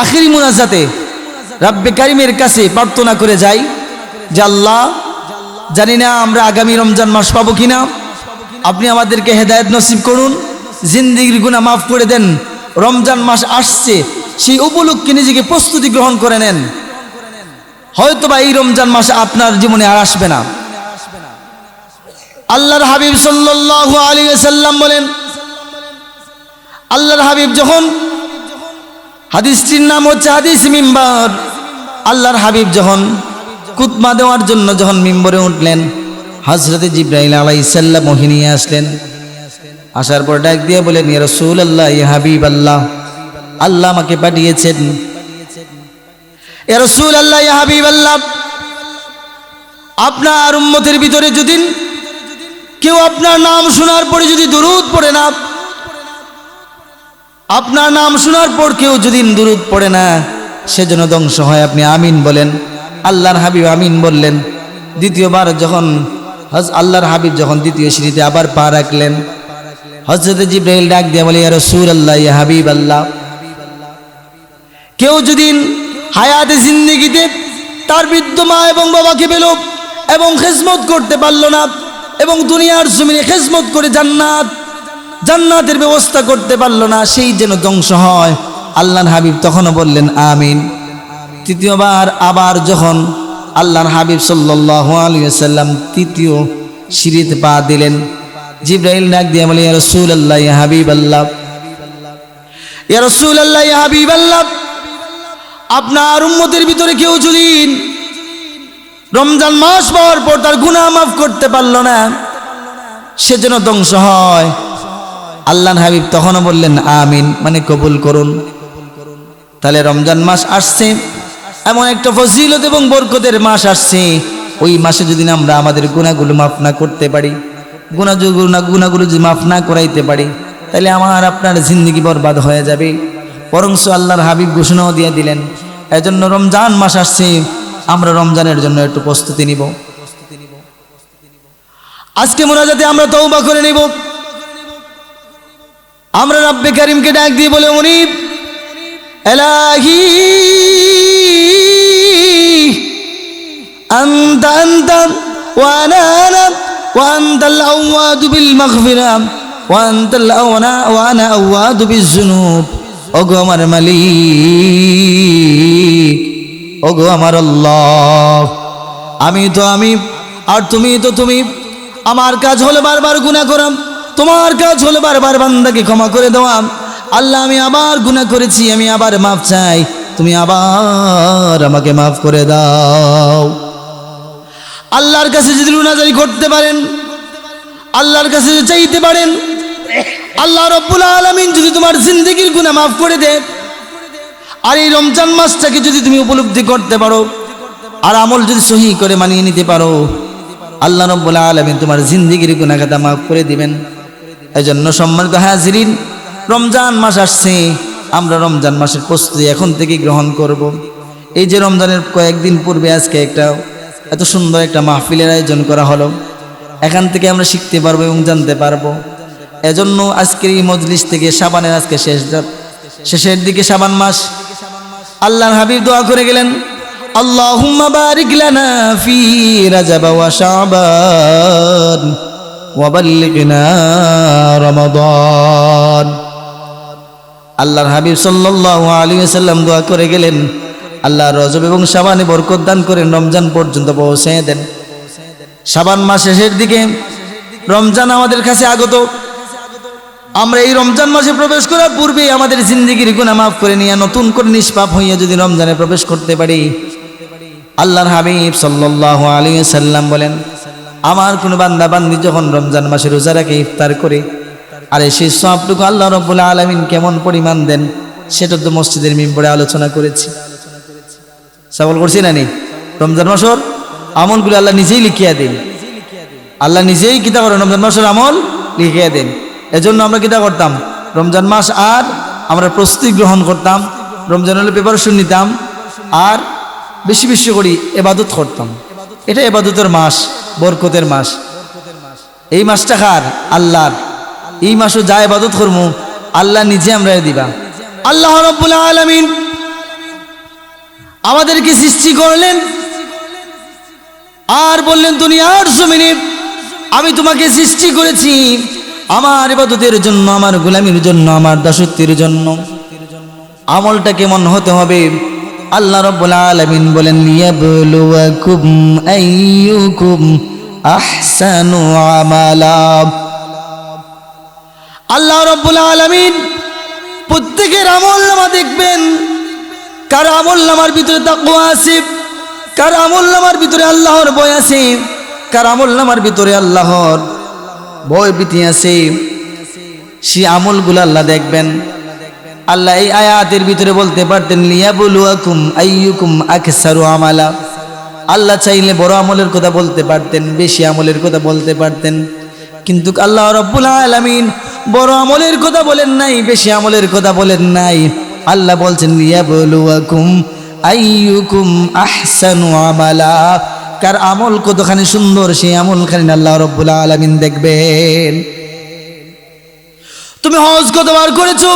আখিরি মুনাজাতে রাব্বে কারিমের কাছে প্রার্থনা করে যাই যে আল্লাহ, জানি না আমরা আগামী রমজান মাস পাবো কিনা, আপনি আমাদেরকে হেদায়েত নসিব করুন, জিন্দেগির গুনাহ মাফ করে দেন। রমজান মাস আসছে, সেই উপলক্ষে নিজেকে প্রস্তুতি গ্রহণ করে নেন। হয়তোবা এই রমজান মাস আপনার জীবনে আর আসবে না। আল্লাহর হাবিব সাল্লাল্লাহু আলাইহি ওয়াসাল্লাম বলেন, আল্লাহর হাবিব যখন, হাদিসটির নাম হচ্ছে হাদিস মিম্বার, আল্লাহর হাবিব যখন খুতবা দেওয়ার জন্য যখন মিম্বরে উঠলেন, হযরতে জিবরাইল আলাইহিস সালাম ওহী নিয়ে আসলেন। আসার পর ডাক দিয়ে বলেন, ইয়া রাসূলুল্লাহ, ইয়া হাবিবাল্লাহ, আল্লাহ আমাকে পাঠিয়েছেন। ইয়া রাসূলুল্লাহ, ইয়া হাবিবাল্লাহ, আপনার উম্মতের ভিতরে যদি কেউ আপনার নাম শোনার পরে যদি দুরূদ পড়ে না, আপনার নাম শোনার পর কেউ যদি দুরূদ পড়ে না, সেজন্য ধ্বংস হয়, আপনি আমিন বলেন। আল্লাহর হাবিব আমিন বললেন। দ্বিতীয়বার যখন আল্লাহর হাবিব যখন দ্বিতীয় সিঁড়িতে আবার পা রাখলেন, হযরত জিবরাইল ডাক দিয়ে বলে, ইয়া রাসূলুল্লাহ, ইয়া হাবিবাল্লাহ, কেউ যদি হায়াতে জিন্দেগিতে তার বৃদ্ধ মা এবং বাবাকে পেল এবং খেজমত করতে পারল না, এবং দুনিয়ার জমিনে খেজমত করে জান্নাতের ব্যবস্থা করতে পারল না, সেই যেন ধ্বংস হয়। আল্লাহর হাবিব তখনও বললেন আমিন। তৃতীয়বার আবার যখন আল্লাহর হাবিব সাল্লাল্লাহু আলাইহি ওয়াসাল্লাম তৃতীয় সিঁড়িতে পা দিলেন, জিবরাইল ডাক দিয়ে বলে, ইয়া রাসূলুল্লাহ, ইয়া হাবিবাল্লাহ, ইয়া রাসূলুল্লাহ, ইয়া হাবিবাল্লাহ, আপনার উম্মতের ভিতরে কেউ যদি রমজান মাস পাওয়ার পর তার গুনাহ মাফ করতে পারল না, সে যেন ধ্বংস হয়। আল্লাহর হাবিব তখনও বললেন আমিন, মানে কবুল করুন। তাহলে রমজান মাস আসছে, এমন একটা ফজিলত এবং বরকতের মাস আসছে, ওই মাসে যদি আমরা আমাদের গুনাহগুলো মাফ না করতে পারি, গুনাহগুলো যদি মাফ না করাইতে পারি, তাহলে আমার আপনার জিন্দেগি বরবাদ হয়ে যাবে। বরংস আল্লাহর হাবিব ঘোষণাও দিয়ে দিলেন, এজন্য রমজান মাস আসছে, আমরা রমজানের জন্য একটু প্রস্তুতি নিব। আজকে মুনাজাতে আমরা তওবা করে নিব। আমরা রব্বে কারিমকে ডাক দিয়ে বলে, মুনিব এলাহি আনতা আনতা ওয়া আনা আনা ওয়া আনতাল আওয়াদু বিল মাগফিরা ওয়া আনতাল আওনা ওয়া আনা আওয়াদু বিজ-যুনুব। ওগো আমার মালিক, ওগো আমার আল্লাহ, আমি আর তুমি তো তুমি, আমার কাজ হলো বারবার গুনাহ করা, তোমার কাজ হলো বারবার বান্দাকে ক্ষমা করে দেওয়া। আল্লাহ আমি আবার গুনাহ করেছি, আমি আবার মাফ চাই, তুমি আবার আমাকে মাফ করে দাও। আল্লাহর কাছে যদি রুনাজারি করতে পারেন, আল্লাহর কাছে যদি চাইতে পারেন, আল্লাহ রাব্বুল আলামিন যদি তোমার জিন্দেগীর গুনাহ মাফ করে দেয়, আর এই রমজান মাসটাকে যদি তুমি উপলব্ধি করতে পারো আর আমল যদি সহি করে মানিয়ে নিতে পারো, আল্লাহ রাব্বুল আলামিন তোমার জিন্দেগীর গুনাহ খাতা মাফ করে দিবেন। এজন্য সম্মানিত হাজিরিন, রমজান মাস আসছে, আমরা রমজান মাসের প্রস্তুতি এখন থেকে গ্রহণ করব। এই যে রমজানের কয়েকদিন পূর্বে আজকে একটা এত সুন্দর একটা মাহফিলের আয়োজন করা হলো, এখান থেকে আমরা শিখতে পারবো এবং জানতে পারবো। এজন্য আজকের এই মজলিস থেকে শাবানের আজকে শেষের দিকে শাবান মাস, আল্লাহর হাবিব দোয়া করে গেলেন, আল্লাহুম্মা বারিক লানা ফি রাজাব ওয়া শাবান ওয়া বাল্লিগনা রমাদান। আল্লাহর হাবিব সাল্লাল্লাহু আলাইহি ওয়াসাল্লাম দোয়া করে গেলেন, আল্লাহ রজব এবং শাবানে বরকত দান করেন, রমজান পর্যন্ত পৌঁছে দেন। শাবান মাস শেষের দিকে, রমজান আমাদের কাছে আগত। আমরা এই রমজান মাসে প্রবেশ করার পূর্বে আমাদের জিন্দেগির গুনাহ মাফ করে নিয়ে নতুন করে নিষ্পাপ হইয়া যদি রমজানে প্রবেশ করতে পারি, আল্লাহর হাবিব সাল্লাল্লাহু আলাইহি ওয়াসাল্লাম বলেন, আমার কোন বান্দা বান্দি যখন রমজান মাসে রোজা রাখে, ইফতার করে, আর সেই সবটুকু আল্লাহ রাব্বুল আলামিন কেমন পরিমাণ দেন সেটা তো মসজিদের মিম্বরে আলোচনা করেছি, সবল করছি না নি। রমজান মাসের আমলগুলো আল্লাহ নিজেই লিখিয়ে দেন, আল্লাহ নিজেই কিতা করেন, রমজান মাসের আমল লিখিয়ে দেন। এজন্য আমরা কিতা করতাম, রমজান মাস আর আমরা প্রস্তুতি গ্রহণ করতাম, রমজান হলে প্রিপারেশন নিতাম, আর বেশি বেশি করি ইবাদত করতাম। এটা ইবাদতের মাস, বরকতের মাস। এই মাসটা কার? আল্লাহর। এই মাসও যা ইবাদত করবো আল্লাহ নিজে আমরা দিবা। আল্লাহ রাব্বুল আলামিন আমাদেরকে সৃষ্টি করলেন আর বললেন, দুনিয়ার জমিনে আমি তোমাকে সৃষ্টি করেছি আমার ইবাদতের জন্য, আমার গোলামির জন্য, আমার দাসত্বের জন্য। আমলটা কেমন হতে হবে? আল্লাহ রাব্বুল আলামিন বলেন, লিয়াবলুয়াকুম আইয়ুকুম আহসানু আমালা। আল্লাহ রাব্বুল আলামিন প্রত্যেকের আমলনামা দেখবেন, কার আমলনামার ভিতরে তাকওয়া আছে, কার আমলনামার ভিতরে আল্লাহর ভয় আছে, কার আমলনামার ভিতরে আল্লাহর ভয় ভীতি আছে, সেই আমলগুলো আল্লাহ দেখবেন। আল্লাহ এই আয়াতের ভিতরে বলতে পারতেন, লিয়াবলুয়াকুম আইয়ুকুম আকসারু আমালা। আল্লাহ চাইলে বড় আমলের কথা বলতে পারতেন, বেশি আমলের কথা বলতে পারতেন, কিন্তু আল্লাহ রাব্বুল আলামিন বড় আমলের কথা বলেন নাই, বেশি আমলের কথা বলেন নাই। আল্লাহ বলছেন, লিয়াবলুয়াকুম আইয়ুকুম আহসানু আমালা। কার আমল কতখানি সুন্দর, সেই আমলখানি আল্লাহ রাব্বুল আলামিন দেখবেন। তুমি হজ কতবার করেছো,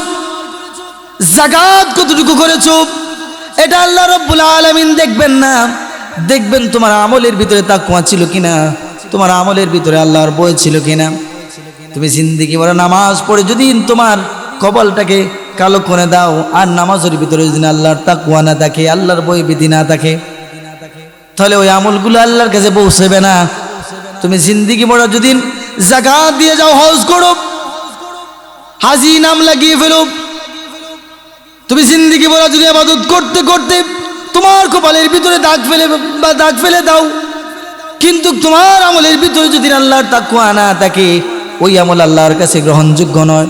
যাকাত কতটুকু করেছো, এটা আল্লাহ রাব্বুল আলামিন দেখবেন না। দেখবেন তোমার আমলের ভিতরে তাকওয়া ছিল কিনা, তোমার আমলের ভিতরে আল্লাহর ভয় ছিল কিনা। তুমি জিন্দেগি ভরা নামাজ পড়ে যদি তোমার কপালটাকে কালো করে দাও, আর নামাজের ভিতরে যদি আল্লাহর তাকওয়া না থাকে, আল্লাহর ভয় ভীতি না থাকে, তাহলে ওই আমলগুলো আল্লাহর কাছে পৌঁছবে না। তুমি জিন্দেগি ভরা যদি যাকাত দিয়ে যাও, হজ করো, হাজি নাম লাগিয়ে ফেলো, তুমি জিন্দেগি ভরা যদি ইবাদত করতে করতে তোমার কপালের ভিতরে দাগ ফেলে দাও, কিন্তু তোমার আমলের ভিতরে যদি আল্লাহর তাকওয়া না থাকে, ওই আমল আল্লাহর কাছে গ্রহণযোগ্য নয়।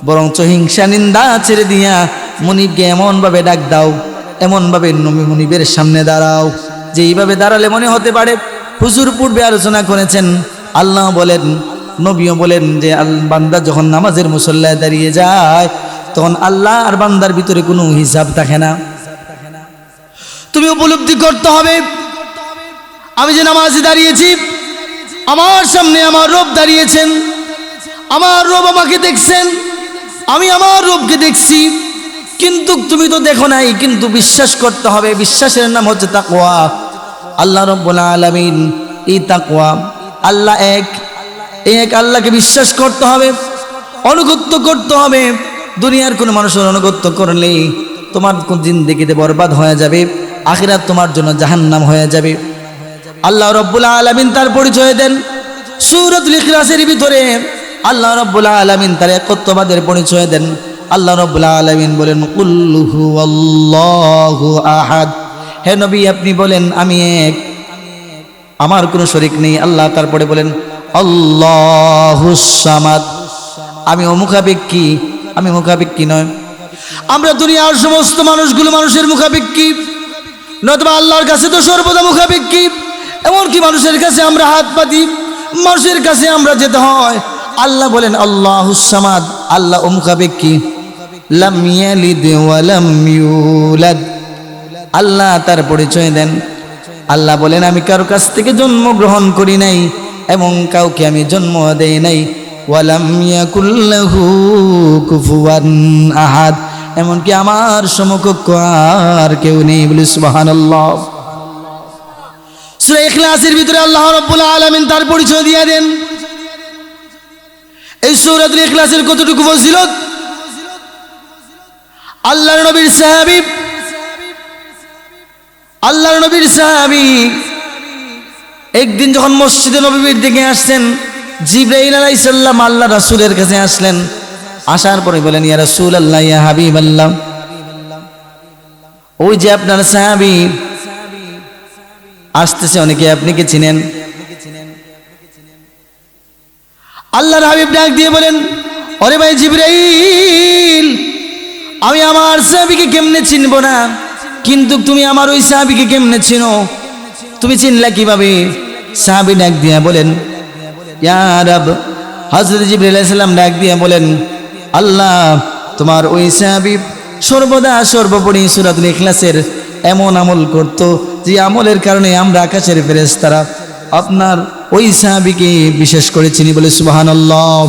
বরঞ্চ হিংসা নিন্দা ছেড়ে দিয়া মুনিবকে এমনভাবে ডাক দাও, এমনভাবে মুনিবের সামনে দাঁড়াও যে এইভাবে দাঁড়ালে মনে হতে পারে, হুজুর পূর্বে আলোচনা করেছেন, আল্লাহ বলেন, নবীও বলেন যে বান্দা যখন নামাজের মুসল্লায় দাঁড়িয়ে যায়, তখন আল্লাহ আর বান্দার ভিতরে কোনো হিসাব থাকে না। তুমি উপলব্ধি করতে হবে, আমি যে নামাজে দাঁড়িয়েছি, আমার সামনে আমার রব দাঁড়িয়েছেন, আমার রব আমাকে দেখছেন, আমি আমার রবকে দেখছি, কিন্তু তুমি তো দেখো নাই। কিন্তু বিশ্বাস করতে হবে, বিশ্বাসের নাম হচ্ছে তাকওয়া। আল্লাহ রাব্বুল আলামিন, এই তাকওয়া, আল্লাহ এক, এক আল্লাহকে বিশ্বাস করতে হবে, অনুগত্য করতে হবে। দুনিয়ার কোনো মানুষের অনুগত্য করলে তোমার জিন্দেগিতে বরবাদ হয়ে যাবে, আখিরাত তোমার জন্য জাহান্নাম হয়ে যাবে। আল্লাহ রাব্বুল আলামিন তার পরিচয় দেন, সূরাতুল ইখলাসের ভিতরে আল্লাহ রাব্বুল আলামিন তার একত্ববাদের পরিচয় দেন। আল্লাহ রাব্বুল আলামিন বলেন কুল হুয়াল্লাহু আহাদ, হে নবী আপনি বলেন আমি এক, আমার কোনো শরীক নেই। আল্লাহ তারপরে বলেন আল্লাহুস সামাদ, আমি মুখাপেক্ষী, আমি মুখাপেক্ষী নয়। আমরা দুনিয়ার সমস্ত মানুষগুলো মানুষের মুখাপেক্ষী, নয়তো আল্লাহর কাছে তো সর্বদা মুখাপেক্ষী। এমনকি মানুষের কাছে আমরা হাত পাতি, মানুষের কাছে আমরা যেতে হয়। আল্লাহ বলেন আল্লাহুস সামাদ, আল্লাহ মুখাপেক্ষী। লাম ইয়ালিদ ওয়া লাম ইউলাদ, আল্লাহ তার পরিচয় দেন। আল্লাহ বলেন আমি কারো কাছ থেকে জন্মগ্রহণ করি নাই এবং কাউকে আমি জন্ম দেই নাই। ওয়ালাম ইয়াকুল লাহু কুফুয়ান আহাদ, এমনকি আমার সমকক্ষ আর কেউ নেই। বলি সুবহানাল্লাহ। সূরা ইখলাসের ভিতরে আল্লাহ রাব্বুল আলামিন তার পরিচয় দিয়ে দেন। এই সূরাতুল ইখলাসের কতটুকু ফজিলত! আল্লাহর নবীর সাহাবী, আল্লাহর নবীর সাহাবী একদিন যখন মসজিদে নববীর দিকে আসছেন, জিবরাইল আলাইহিস সালাম আল্লাহ রাসূলের কাছে আসলেন। আসার পরে বলেন ইয়া রাসূলুল্লাহ, ইয়া হাবিবাল্লাহ, ওই যে আপনার সাহাবী আসতেছে, অনেকে আপনি কি চিনেন? আল্লাহর হাবিব ডাক দিয়ে বলেন ওরে ভাই জিবরাইল, আমি আমার সাহাবীকে কেমনে চিনব না, কিন্তু তুমি আমার ওই সাহাবীকে কেমনে চিনো? তুমি চিনলা কিভাবে? সাহাবী ডাক দিয়ে বলেন ইয়া রাব, হযরত জিবরাইল আলাইহিস সালাম ডাক দিয়ে বলেন আল্লাহ তোমার ওই সাহাবী সর্বদা সর্বোপরি সূরাতুল ইখলাসের এমন আমল করত যে আমলের কারণে আমরা আকাশের ফেরেশতারা আপনার ওই সাহাবীকে বিশেষ করে চিনি। বলে সুবহানাল্লাহ।